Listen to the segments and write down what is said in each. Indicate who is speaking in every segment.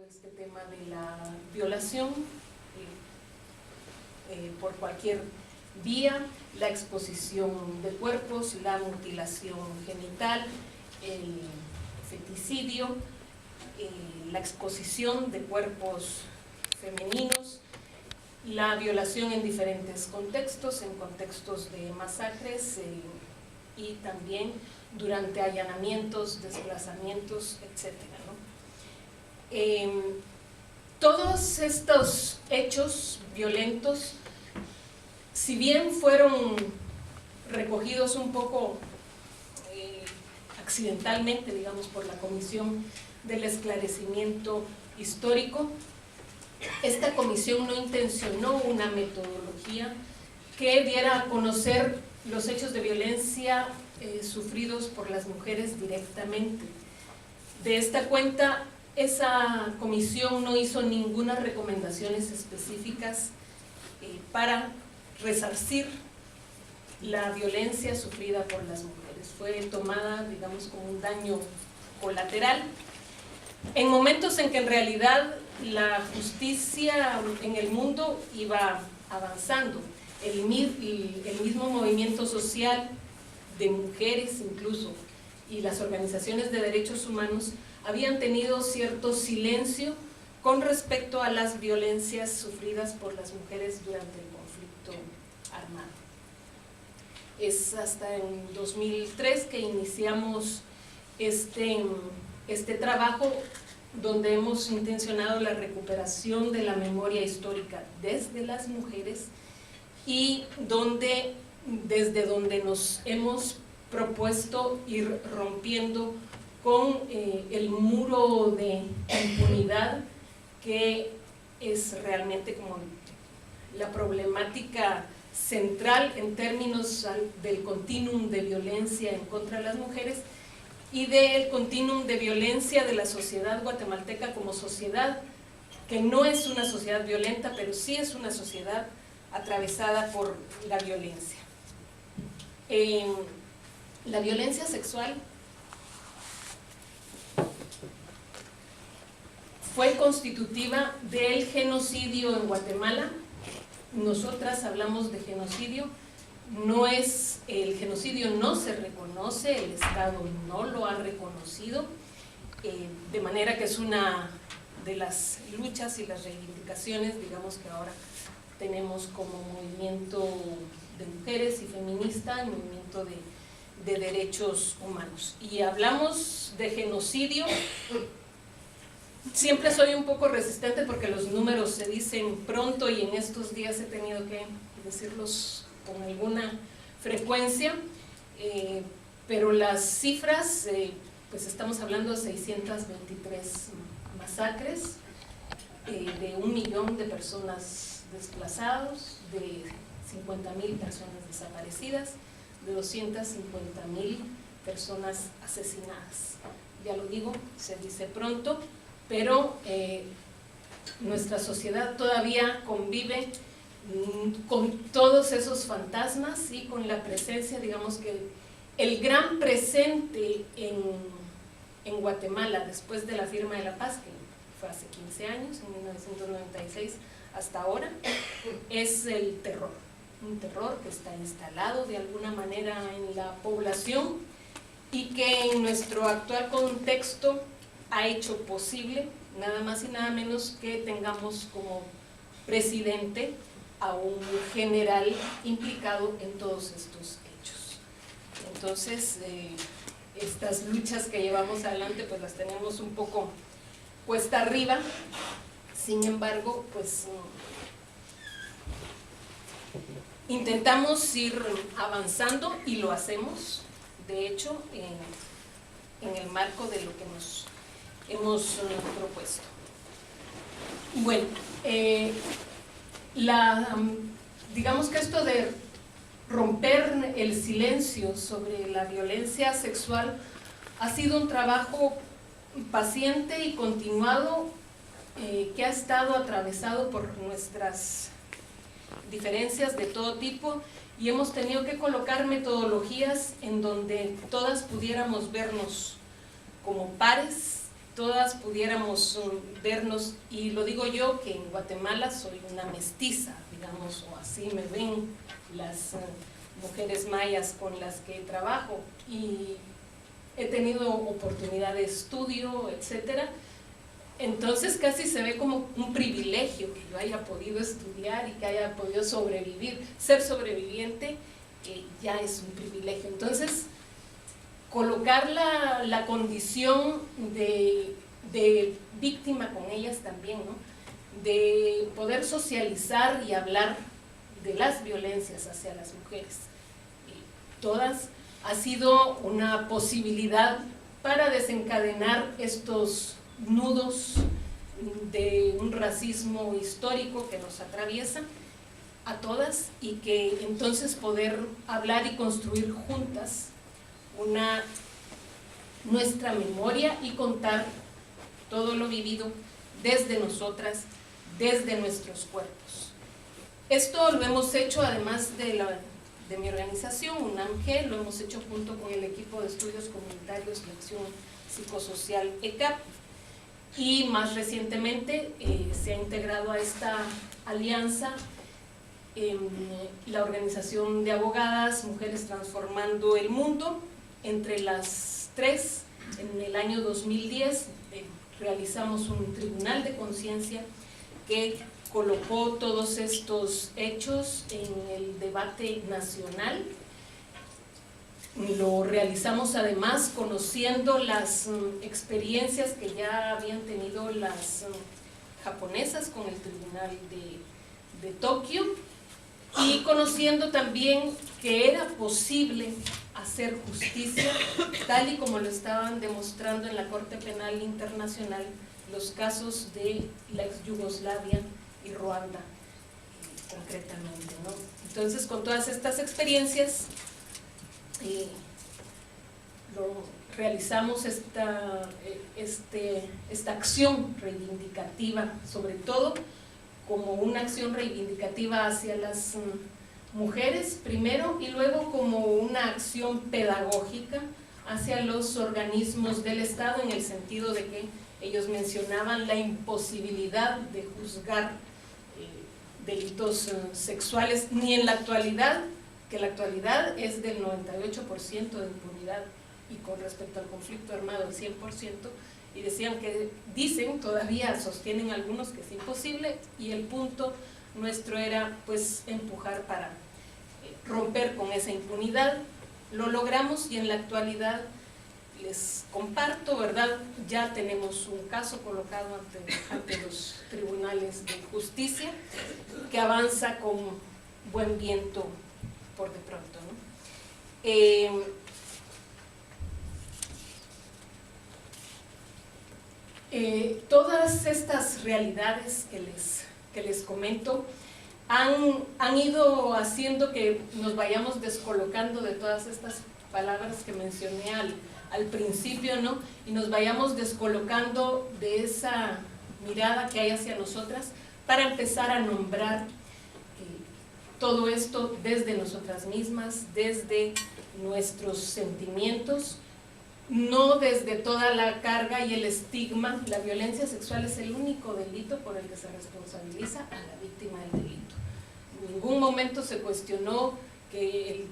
Speaker 1: este tema de la violación por cualquier vía, la exposición de cuerpos, la mutilación genital, el feticidio, la exposición de cuerpos femeninos, la violación en diferentes contextos, en contextos de masacres y también durante allanamientos, desplazamientos, etc. Todos estos hechos violentos, si bien fueron recogidos un poco accidentalmente, digamos, por la Comisión del Esclarecimiento Histórico, esta comisión no intencionó una metodología que diera a conocer los hechos de violencia sufridos por las mujeres directamente. De esta cuenta, esa comisión no hizo ninguna recomendaciones específicas para resarcir la violencia sufrida por las mujeres. Fue tomada, digamos, como un daño colateral, en momentos en que en realidad la justicia en el mundo iba avanzando. El mismo movimiento social de mujeres incluso y las organizaciones de derechos humanos habían tenido cierto silencio con respecto a las violencias sufridas por las mujeres durante el conflicto armado. Es hasta en 2003 que iniciamos este trabajo, donde hemos intencionado la recuperación de la memoria histórica desde las mujeres y desde donde nos hemos propuesto ir rompiendo con el muro de impunidad que es realmente como la problemática central en términos del continuum de violencia en contra de las mujeres y del continuum de violencia de la sociedad guatemalteca como sociedad, que no es una sociedad violenta, pero sí es una sociedad atravesada por la violencia. La violencia sexual fue constitutiva del genocidio en Guatemala. Nosotras hablamos de genocidio, el genocidio no se reconoce, el Estado no lo ha reconocido, de manera que es una de las luchas y las reivindicaciones, digamos, que ahora tenemos como movimiento de mujeres y feminista, el movimiento de derechos humanos. Y hablamos de genocidio. Siempre soy un poco resistente porque los números se dicen pronto y en estos días he tenido que decirlos con alguna frecuencia, pero las cifras, pues estamos hablando de 623 masacres, de 1 millón de personas desplazados, de 50.000 personas desaparecidas, de 250.000 personas asesinadas. Ya lo digo, se dice pronto, pero nuestra sociedad todavía convive con todos esos fantasmas y con la presencia, digamos que el gran presente en Guatemala después de la firma de la paz, que fue hace 15 años, en 1996 hasta ahora, es el terror. Un terror que está instalado de alguna manera en la población y que en nuestro actual contexto ha hecho posible nada más y nada menos que tengamos como presidente a un general implicado en todos estos hechos. Entonces, estas luchas que llevamos adelante pues las tenemos un poco cuesta arriba, sin embargo, pues intentamos ir avanzando y lo hacemos, de hecho, en el marco de lo que nos hemos propuesto. Bueno, digamos que esto de romper el silencio sobre la violencia sexual ha sido un trabajo paciente y continuado que ha estado atravesado por nuestras diferencias de todo tipo y hemos tenido que colocar metodologías en donde todas pudiéramos vernos como pares todas pudiéramos vernos, y lo digo yo que en Guatemala soy una mestiza, digamos, o así me ven las mujeres mayas con las que trabajo, y he tenido oportunidad de estudio, etcétera. Entonces casi se ve como un privilegio que yo haya podido estudiar y que haya podido sobrevivir. Ser sobreviviente ya es un privilegio. Entonces, colocar la condición de víctima con ellas también, ¿no? De poder socializar y hablar de las violencias hacia las mujeres. Todas ha sido una posibilidad para desencadenar estos nudos de un racismo histórico que nos atraviesa a todas, y que entonces poder hablar y construir juntas nuestra memoria y contar todo lo vivido desde nosotras, desde nuestros cuerpos. Esto lo hemos hecho además de mi organización, UNAMG, lo hemos hecho junto con el equipo de estudios comunitarios y acción psicosocial ECAP, y más recientemente se ha integrado a esta alianza la organización de abogadas Mujeres Transformando el Mundo. Entre las tres, en el año 2010 realizamos un tribunal de conciencia que colocó todos estos hechos en el debate nacional. Lo realizamos además conociendo las experiencias que ya habían tenido las japonesas con el tribunal de Tokio, y conociendo también que era posible hacer justicia tal y como lo estaban demostrando en la Corte Penal Internacional los casos de la ex Yugoslavia y Ruanda concretamente, ¿no? Entonces, con todas estas experiencias realizamos esta acción reivindicativa, sobre todo como una acción reivindicativa hacia las mujeres primero, y luego como una acción pedagógica hacia los organismos del Estado, en el sentido de que ellos mencionaban la imposibilidad de juzgar delitos sexuales, ni en la actualidad, que la actualidad es del 98% de impunidad, y con respecto al conflicto armado el 100%, y dicen, todavía sostienen algunos que es imposible, y el punto nuestro era pues empujar para romper con esa impunidad. Lo logramos, y en la actualidad les comparto, ¿verdad? Ya tenemos un caso colocado ante los tribunales de justicia que avanza con buen viento por de pronto, ¿no? Todas estas realidades que les comento han ido haciendo que nos vayamos descolocando de todas estas palabras que mencioné al principio, ¿no? Y nos vayamos descolocando de esa mirada que hay hacia nosotras, para empezar a nombrar todo esto desde nosotras mismas, desde nuestros sentimientos, no desde toda la carga y el estigma. La violencia sexual es el único delito por el que se responsabiliza a la víctima del delito. En ningún momento se cuestionó que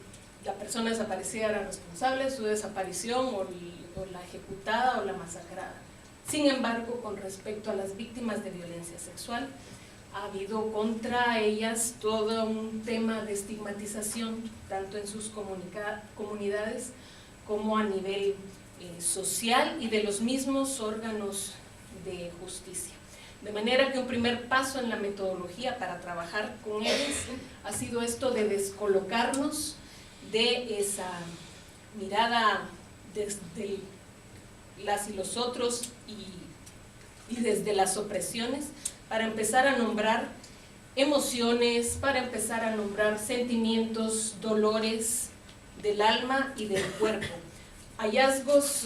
Speaker 1: la persona desaparecida era responsable de su desaparición, o la ejecutada o la masacrada. Sin embargo, con respecto a las víctimas de violencia sexual, ha habido contra ellas todo un tema de estigmatización, tanto en sus comunidades como a nivel social y de los mismos órganos de justicia. De manera que un primer paso en la metodología para trabajar con ellas ha sido esto de descolocarnos de esa mirada desde las y los otros y desde las opresiones, para empezar a nombrar emociones, para empezar a nombrar sentimientos, dolores del alma y del cuerpo. Hallazgos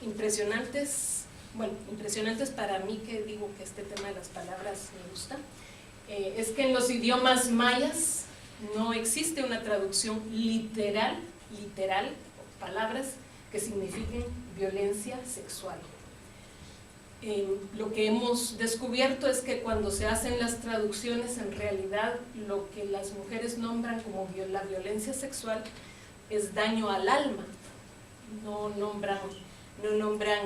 Speaker 1: impresionantes, bueno, impresionantes para mí, que digo que este tema de las palabras me gusta, es que en los idiomas mayas no existe una traducción literal, palabras que signifiquen violencia sexual. lo que hemos descubierto es que cuando se hacen las traducciones, en realidad lo que las mujeres nombran como la violencia sexual es daño al alma, no nombran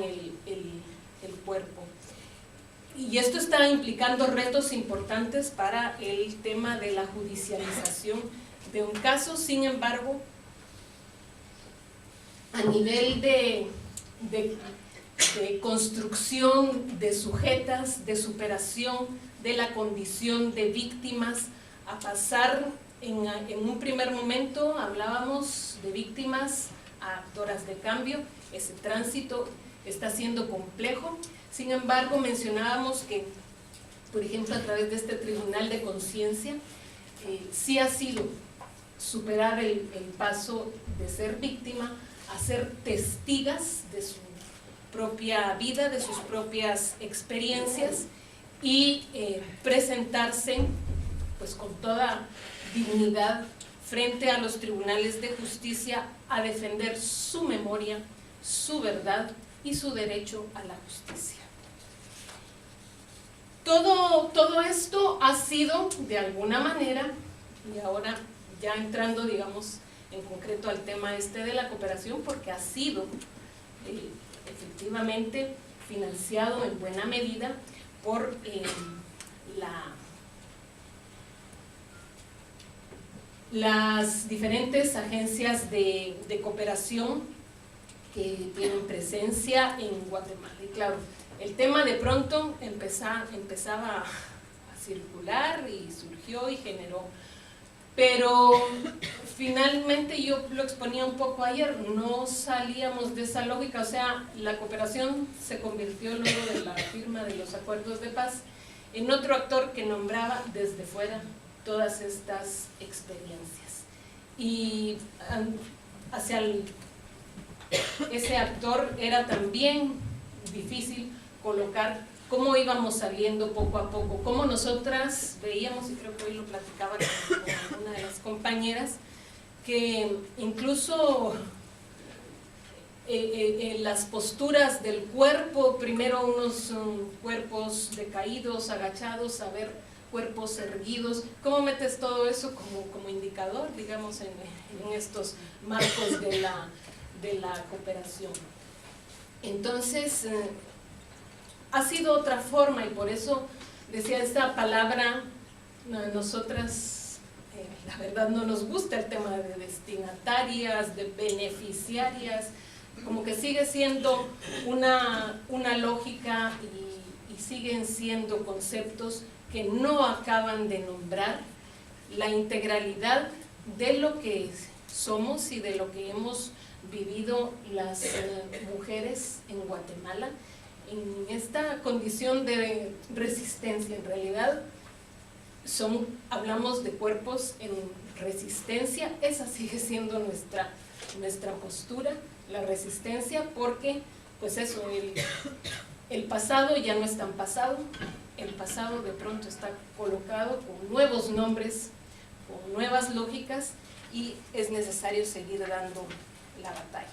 Speaker 1: el cuerpo. Y esto está implicando retos importantes para el tema de la judicialización de un caso. Sin embargo, a nivel de construcción de sujetas, de superación de la condición de víctimas, a pasar en un primer momento, hablábamos de víctimas a actoras de cambio. Ese tránsito está siendo complejo. Sin embargo, mencionábamos que, por ejemplo, a través de este tribunal de conciencia, sí ha sido superar el paso de ser víctima a ser testigas de su propia vida, de sus propias experiencias, y presentarse pues con toda dignidad frente a los tribunales de justicia a defender su memoria, su verdad y su derecho a la justicia. Todo esto ha sido, de alguna manera, y ahora ya entrando, digamos, en concreto al tema de la cooperación, porque ha sido efectivamente financiado en buena medida por las diferentes agencias de cooperación que tienen presencia en Guatemala. Y claro, el tema de pronto empezaba a circular y surgió y generó, pero finalmente, yo lo exponía un poco ayer, no salíamos de esa lógica. O sea, la cooperación se convirtió luego de la firma de los acuerdos de paz en otro actor que nombraba desde fuera todas estas experiencias, y hacia ese actor era también difícil colocar cómo íbamos saliendo poco a poco, cómo nosotras veíamos, y creo que hoy lo platicaba con una de las compañeras, que incluso las posturas del cuerpo, primero unos cuerpos decaídos, agachados, a ver cuerpos erguidos, ¿cómo metes todo eso como indicador, digamos, en estos marcos de la cooperación? Entonces, ha sido otra forma, y por eso decía esta palabra, nosotras, la verdad no nos gusta el tema de destinatarias, de beneficiarias, como que sigue siendo una lógica y siguen siendo conceptos que no acaban de nombrar la integralidad de lo que somos y de lo que hemos vivido las mujeres en Guatemala, en esta condición de resistencia. En realidad hablamos de cuerpos en resistencia. Esa sigue siendo nuestra postura, la resistencia, porque pues eso, el pasado ya no es tan pasado, el pasado de pronto está colocado con nuevos nombres, con nuevas lógicas, y es necesario seguir dando la batalla.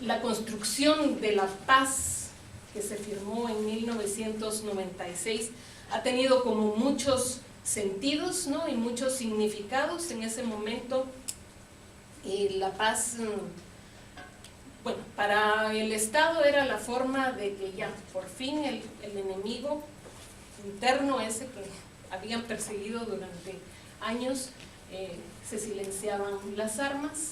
Speaker 1: La construcción de la paz que se firmó en 1996 ha tenido como muchos sentidos, ¿no?, y muchos significados. En ese momento la paz, bueno, para el Estado era la forma de que ya por fin el enemigo interno, ese que habían perseguido durante años, se silenciaban las armas.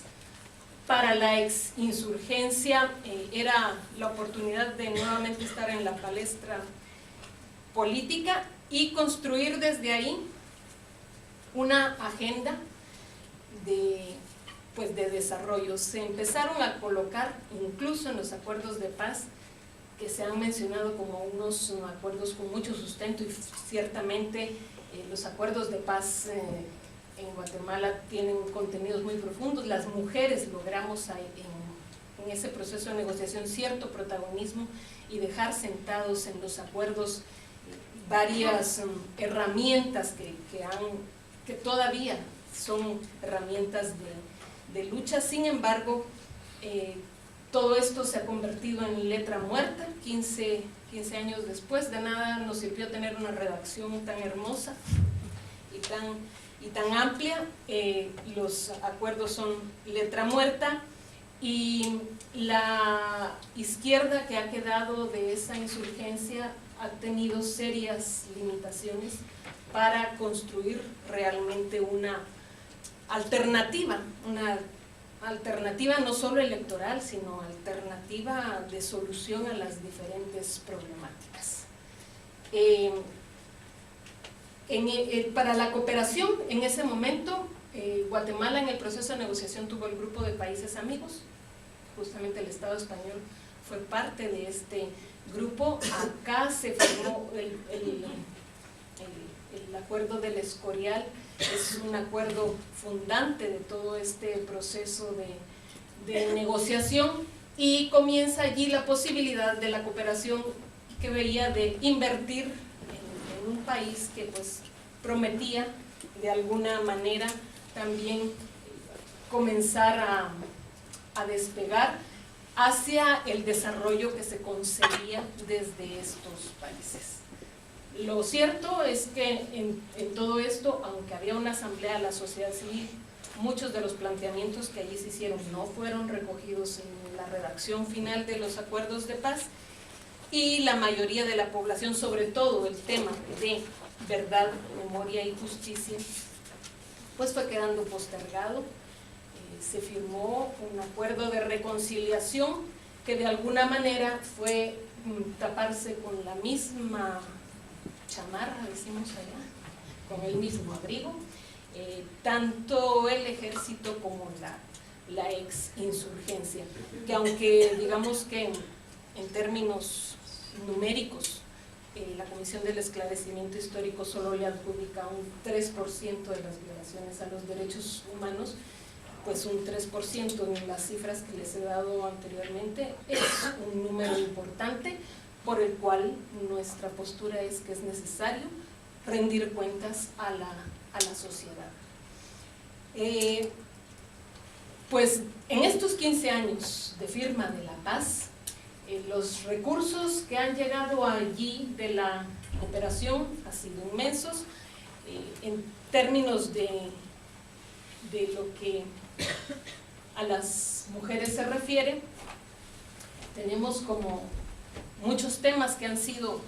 Speaker 1: Para la exinsurgencia era la oportunidad de nuevamente estar en la palestra política y construir desde ahí una agenda de desarrollo. Se empezaron a colocar, incluso en los acuerdos de paz, que se han mencionado como unos acuerdos con mucho sustento, y ciertamente los acuerdos de paz en Guatemala tienen contenidos muy profundos. Las mujeres logramos en ese proceso de negociación cierto protagonismo y dejar sentados en los acuerdos varias herramientas que todavía son herramientas de lucha. Sin embargo, Todo esto se ha convertido en letra muerta 15 años después. De nada nos sirvió tener una redacción tan hermosa y tan amplia. Los acuerdos son letra muerta, y la izquierda que ha quedado de esa insurgencia ha tenido serias limitaciones para construir realmente una alternativa no solo electoral, sino alternativa de solución a las diferentes problemáticas. Para la cooperación, en ese momento, Guatemala en el proceso de negociación tuvo el grupo de países amigos. Justamente el Estado español fue parte de este grupo. Acá se firmó el acuerdo del Escorial. Es un acuerdo fundante de todo este proceso de negociación, y comienza allí la posibilidad de la cooperación que veía de invertir en un país que pues prometía de alguna manera también comenzar a despegar hacia el desarrollo que se concebía desde estos países. Lo cierto es que en todo esto, aunque había una asamblea de la sociedad civil, muchos de los planteamientos que allí se hicieron no fueron recogidos en la redacción final de los acuerdos de paz, y la mayoría de la población, sobre todo el tema de verdad, memoria y justicia, pues fue quedando postergado. Se firmó un acuerdo de reconciliación que de alguna manera fue taparse con la misma chamarra, decimos allá, con el mismo abrigo, tanto el ejército como la ex insurgencia, que aunque digamos que en términos numéricos la Comisión del Esclarecimiento Histórico solo le adjudica un 3% de las violaciones a los derechos humanos, pues un 3% en las cifras que les he dado anteriormente es un número importante, por el cual nuestra postura es que es necesario rendir cuentas a la sociedad. Pues en estos 15 años de firma de la paz, los recursos que han llegado allí de la cooperación han sido inmensos. En términos de lo que a las mujeres se refiere, tenemos como muchos temas que han sido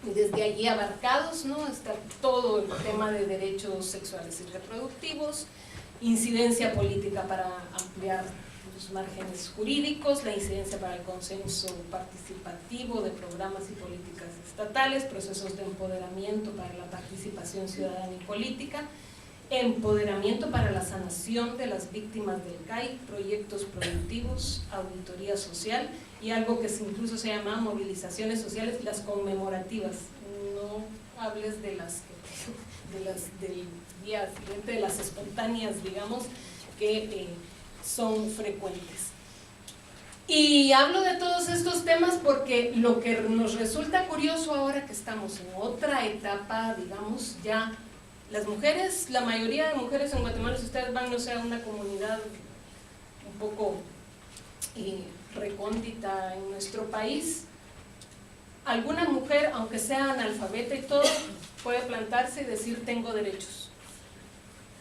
Speaker 1: desde allí abarcados, ¿no? Está todo el tema de derechos sexuales y reproductivos, incidencia política para ampliar los márgenes jurídicos, la incidencia para el consenso participativo de programas y políticas estatales, procesos de empoderamiento para la participación ciudadana y política, empoderamiento para la sanación de las víctimas del CAI, proyectos productivos, auditoría social y algo que incluso se llama movilizaciones sociales, las conmemorativas. No hables de las del día siguiente, de las espontáneas, digamos, que son frecuentes. Y hablo de todos estos temas porque lo que nos resulta curioso ahora que estamos en otra etapa, digamos, ya las mujeres, la mayoría de mujeres en Guatemala, si ustedes van, no sé, a una comunidad un poco recóndita en nuestro país, alguna mujer, aunque sea analfabeta y todo, puede plantarse y decir tengo derechos.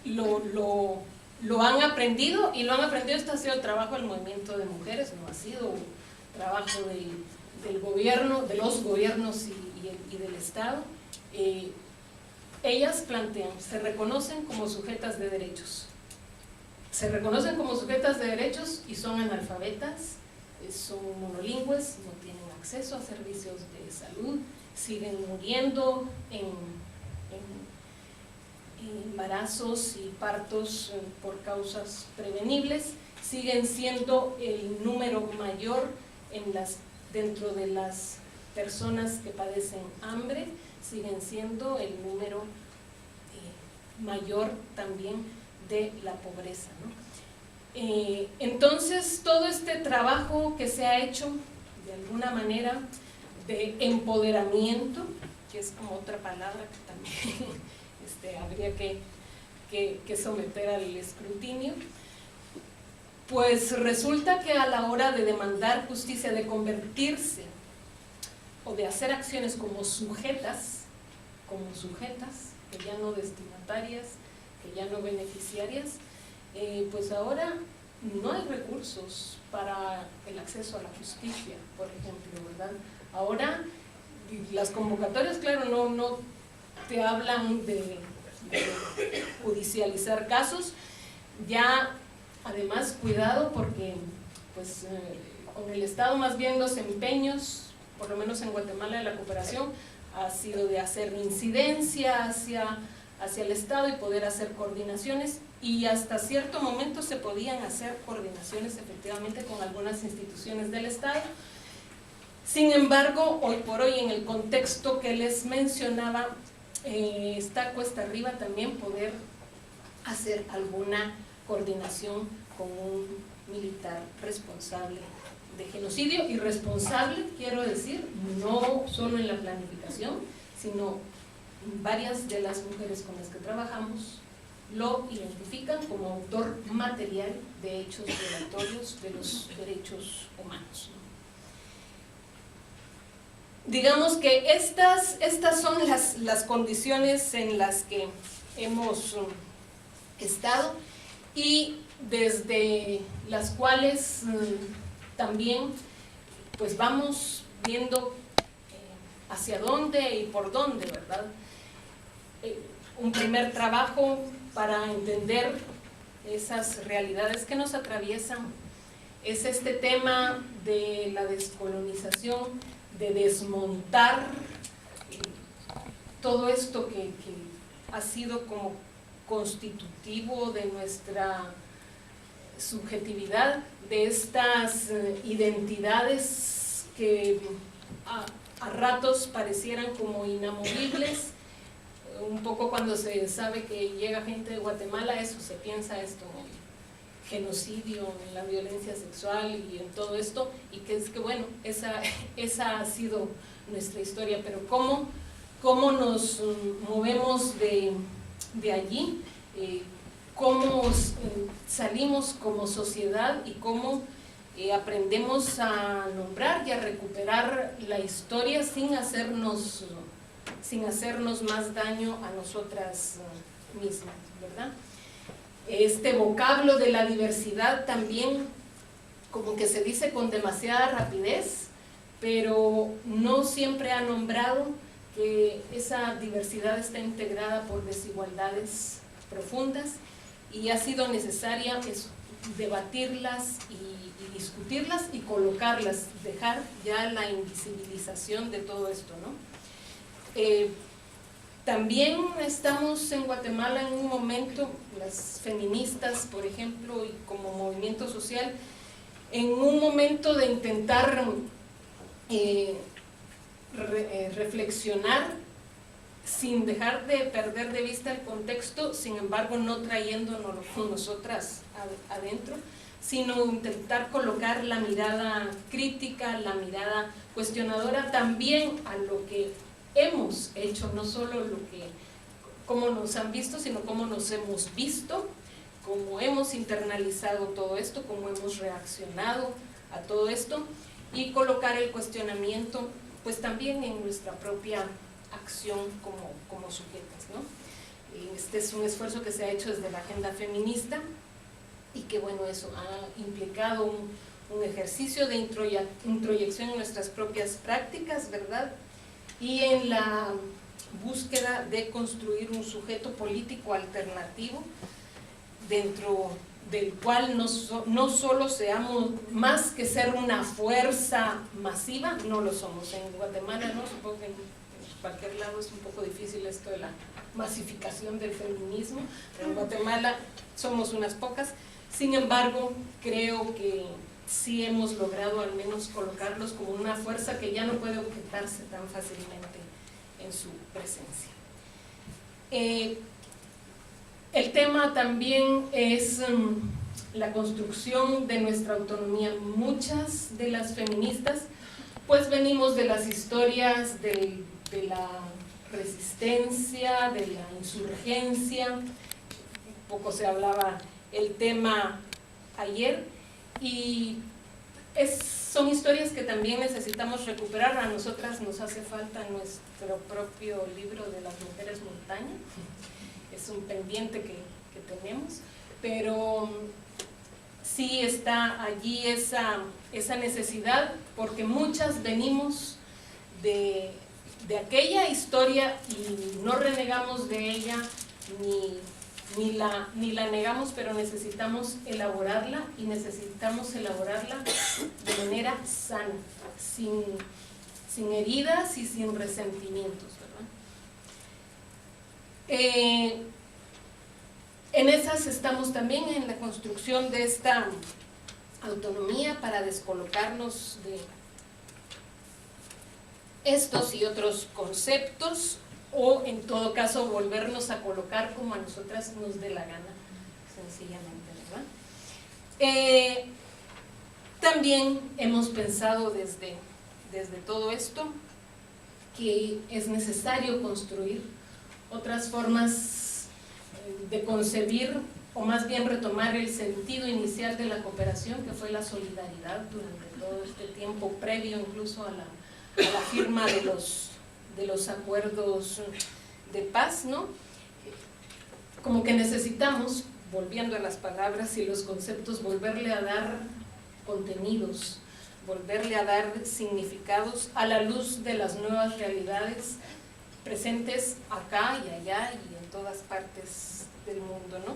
Speaker 1: Lo han aprendido, y lo han aprendido. Esto ha sido el trabajo del movimiento de mujeres, no ha sido trabajo del gobierno, de los gobiernos y del Estado. Ellas plantean, se reconocen como sujetas de derechos. Se reconocen como sujetas de derechos y son analfabetas, son monolingües, no tienen acceso a servicios de salud, siguen muriendo en embarazos y partos por causas prevenibles, siguen siendo el número mayor dentro de las personas que padecen hambre, siguen siendo el número mayor también de la pobreza, ¿no? Entonces todo este trabajo que se ha hecho de alguna manera de empoderamiento, que es como otra palabra que también habría que someter al escrutinio, Pues resulta que a la hora de demandar justicia, de convertirse o de hacer acciones como sujetas, que ya no destinatarias, que ya no beneficiarias, pues ahora no hay recursos para el acceso a la justicia, por ejemplo, ¿verdad? Ahora las convocatorias, claro, no te hablan de judicializar casos, ya además cuidado porque pues con el Estado más bien los empeños, por lo menos en Guatemala, de la cooperación ha sido de hacer incidencia hacia el Estado y poder hacer coordinaciones, y hasta cierto momento se podían hacer coordinaciones efectivamente con algunas instituciones del Estado. Sin embargo, hoy por hoy, en el contexto que les mencionaba, está cuesta arriba también poder hacer alguna coordinación con un militar responsable de genocidio, y responsable, quiero decir, no solo en la planificación, sino varias de las mujeres con las que trabajamos lo identifican como autor material de hechos violatorios de los derechos humanos. Digamos que estas son las condiciones en las que hemos estado, y desde las cuales también pues vamos viendo hacia dónde y por dónde, ¿verdad? Un primer trabajo para entender esas realidades que nos atraviesan es este tema de la descolonización, de desmontar todo esto que ha sido como constitutivo de nuestra subjetividad, de estas identidades que a ratos parecieran como inamovibles. Un poco cuando se sabe que llega gente de Guatemala, eso se piensa esto, genocidio, en la violencia sexual y en todo esto, y que es que bueno, esa ha sido nuestra historia, pero cómo nos movemos de allí, cómo salimos como sociedad y cómo aprendemos a nombrar y a recuperar la historia sin hacernos más daño a nosotras mismas, ¿verdad? Este vocablo de la diversidad también como que se dice con demasiada rapidez, pero no siempre ha nombrado que esa diversidad está integrada por desigualdades profundas, y ha sido necesaria debatirlas y discutirlas y colocarlas, dejar ya la invisibilización de todo esto, ¿no? También estamos en Guatemala en un momento, las feministas, por ejemplo, y como movimiento social, en un momento de intentar reflexionar sin dejar de perder de vista el contexto, sin embargo no trayéndonos con nosotras adentro, sino intentar colocar la mirada crítica, la mirada cuestionadora también a lo que hemos hecho, no solo cómo nos han visto, sino cómo nos hemos visto, cómo hemos internalizado todo esto, cómo hemos reaccionado a todo esto, y colocar el cuestionamiento pues también en nuestra propia acción como sujetas, ¿no? Este es un esfuerzo que se ha hecho desde la agenda feminista, y que bueno, eso ha implicado un ejercicio de introyección en nuestras propias prácticas, ¿verdad? Y en la búsqueda de construir un sujeto político alternativo dentro del cual no solo seamos, más que ser una fuerza masiva, no lo somos. En Guatemala, ¿no? Supongo que en cualquier lado es un poco difícil esto de la masificación del feminismo, pero en Guatemala somos unas pocas. Sin embargo, creo que sí hemos logrado al menos colocarlos como una fuerza que ya no puede objetarse tan fácilmente en su presencia. El tema también es la construcción de nuestra autonomía. Muchas de las feministas pues venimos de las historias de la resistencia, de la insurgencia, un poco se hablaba el tema ayer, son historias que también necesitamos recuperar. A nosotras nos hace falta nuestro propio libro de las mujeres montaña, es un pendiente que tenemos, pero sí está allí esa necesidad, porque muchas venimos de aquella historia y no renegamos de ella ni la negamos, pero necesitamos elaborarla, y necesitamos elaborarla de manera sana, sin heridas y sin resentimientos, ¿verdad? En esas estamos también, en la construcción de esta autonomía para descolocarnos de estos y otros conceptos, o en todo caso volvernos a colocar como a nosotras nos dé la gana, sencillamente, ¿verdad? También hemos pensado desde todo esto que es necesario construir otras formas de concebir, o más bien retomar el sentido inicial de la cooperación, que fue la solidaridad durante todo este tiempo previo incluso a la firma de los acuerdos de paz, ¿no? Como que necesitamos, volviendo a las palabras y los conceptos, volverle a dar contenidos, volverle a dar significados a la luz de las nuevas realidades presentes acá y allá y en todas partes del mundo, ¿no?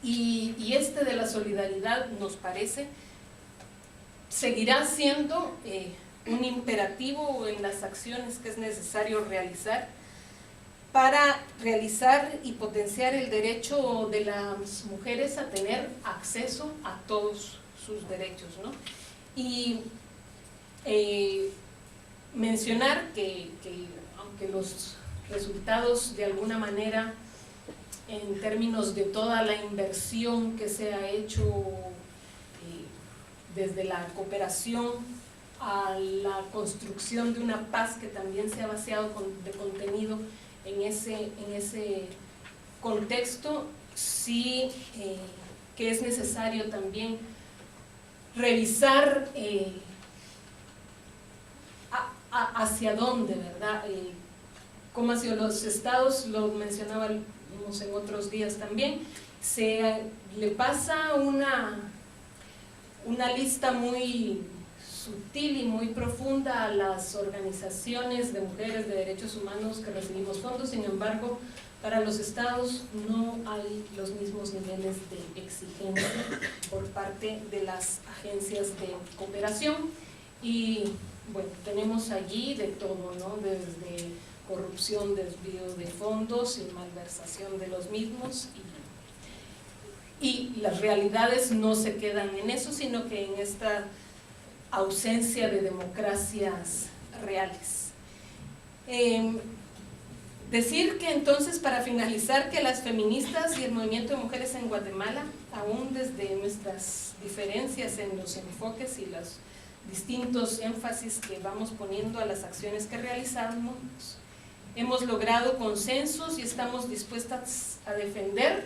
Speaker 1: Y este de la solidaridad, nos parece, seguirá siendo un imperativo en las acciones que es necesario realizar para realizar y potenciar el derecho de las mujeres a tener acceso a todos sus derechos, ¿no? Y mencionar que aunque los resultados de alguna manera en términos de toda la inversión que se ha hecho desde la cooperación a la construcción de una paz que también se ha vaciado de contenido en ese contexto, sí que es necesario también revisar hacia dónde, ¿verdad? Cómo hacia los estados, lo mencionábamos en otros días también, se le pasa una lista muy sutil y muy profunda a las organizaciones de mujeres de derechos humanos que recibimos fondos. Sin embargo, para los estados no hay los mismos niveles de exigencia por parte de las agencias de cooperación, y bueno, tenemos allí de todo, ¿no? Desde corrupción, desvío de fondos y malversación de los mismos, y las realidades no se quedan en eso, sino que en esta ausencia de democracias reales. Decir que entonces, para finalizar, que las feministas y el movimiento de mujeres en Guatemala, aún desde nuestras diferencias en los enfoques y los distintos énfasis que vamos poniendo a las acciones que realizamos, hemos logrado consensos y estamos dispuestas a defender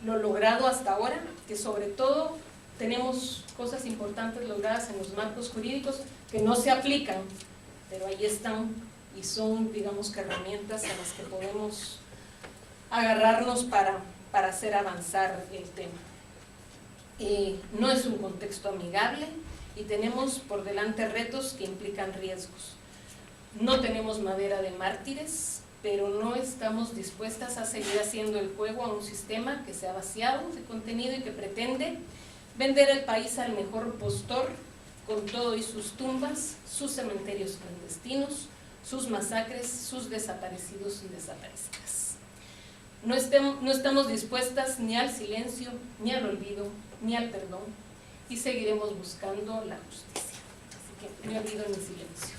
Speaker 1: lo logrado hasta ahora, que sobre todo tenemos cosas importantes logradas en los marcos jurídicos que no se aplican, pero ahí están y son, digamos, que herramientas a las que podemos agarrarnos para hacer avanzar el tema. No es un contexto amigable y tenemos por delante retos que implican riesgos. No tenemos madera de mártires, pero no estamos dispuestas a seguir haciendo el juego a un sistema que se ha vaciado de contenido y que pretende vender el país al mejor postor, con todo y sus tumbas, sus cementerios clandestinos, sus masacres, sus desaparecidos y desaparecidas. No estamos dispuestas ni al silencio, ni al olvido, ni al perdón, y seguiremos buscando la justicia. Así que ni olvido ni silencio.